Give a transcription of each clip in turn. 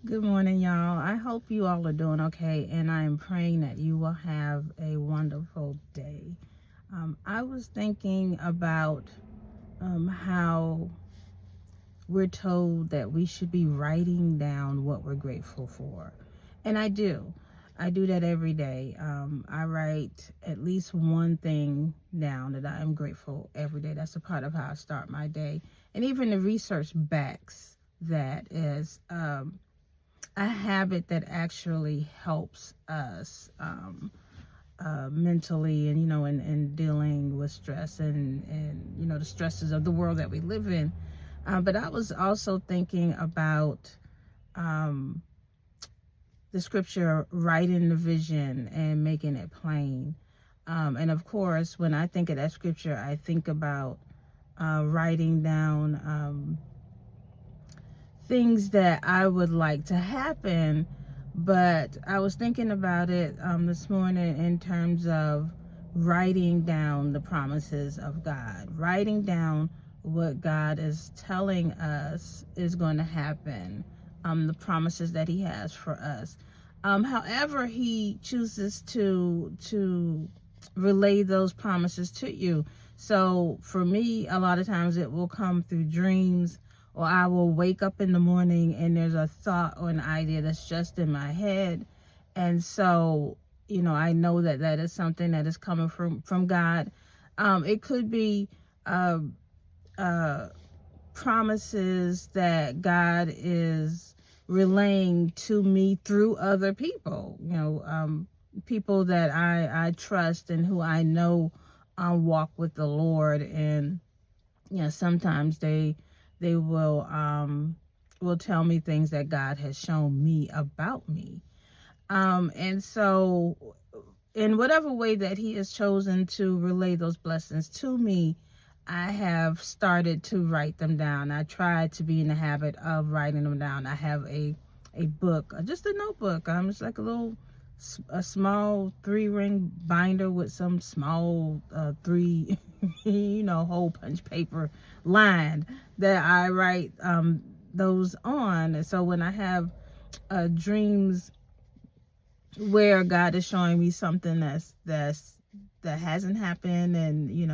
Good morning, y'all. I hope you all are doing okay, and I am praying that you will have a wonderful day. I was thinking about how we're told that we should be writing down what we're grateful for. And I do. I do that every day. I write at least one thing down that I am grateful every day. That's a part of how I start my day. And even the research backs that is a habit that actually helps us mentally and in dealing with stress and the stresses of the world that we live in. But I was also thinking about the scripture, writing the vision and making it plain. And of course, when I think of that scripture, I think about writing down things that I would like to happen. But I was thinking about it this morning in terms of writing down the promises of God, writing down what God is telling us is going to happen, the promises that He has for us. However, He chooses to relay those promises to you. So for me, a lot of times it will come through dreams, or I will wake up in the morning and there's a thought or an idea that's just in my head. And so, I know that that is something that is coming from God. It could be promises that God is relaying to me through other people, people that I trust and who I know walk with the Lord. And sometimes they will tell me things that God has shown me about me. And so in whatever way that He has chosen to relay those blessings to me, I have started to write them down. I try to be in the habit of writing them down. I have a book, just a notebook. It's like a small 3-ring binder with some small 3 hole punch paper lined that I write those on. And so when I have dreams where God is showing me something that hasn't happened, and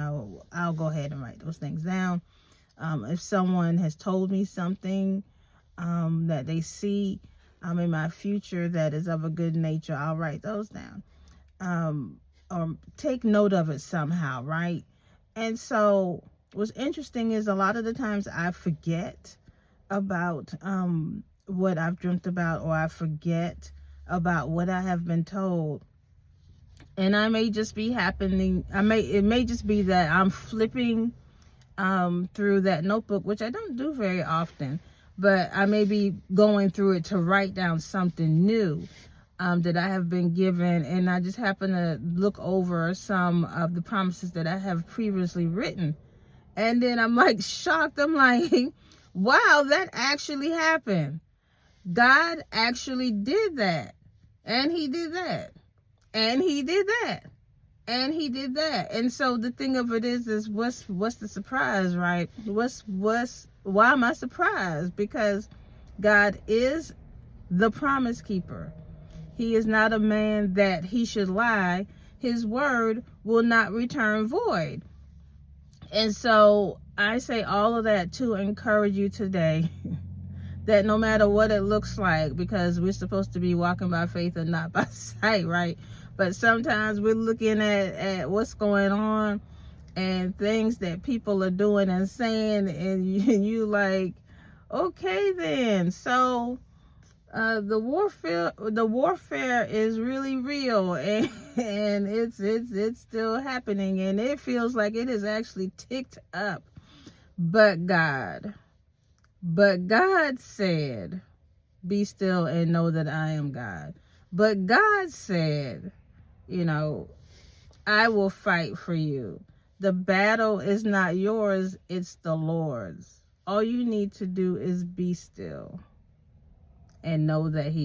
I'll go ahead and write those things down. If someone has told me something that they see in my future that is of a good nature, I'll write those down, or take note of it somehow, right? And so what's interesting is a lot of the times I forget about what I've dreamt about, or I forget about what I have been told. And I may just be it may just be that I'm flipping through that notebook, which I don't do very often, but I may be going through it to write down something new that I have been given, and I just happen to look over some of the promises that I have previously written, and then I'm like shocked. I'm like, wow, that actually happened. God actually did that, and He did that, and He did that, and He did that. And so the thing of it is what's the surprise, right? Why am I surprised? Because God is the promise keeper. He is not a man that He should lie. His word will not return void. And so I say all of that to encourage you today that no matter what it looks like, because we're supposed to be walking by faith and not by sight, right? But sometimes we're looking at what's going on and things that people are doing and saying, and you like, okay then. So the warfare is really real, and it's still happening, and it feels like it is actually ticked up. But God said, be still and know that I am God. But God said, I will fight for you. The battle is not yours, it's the Lord's. All you need to do is be still and know that He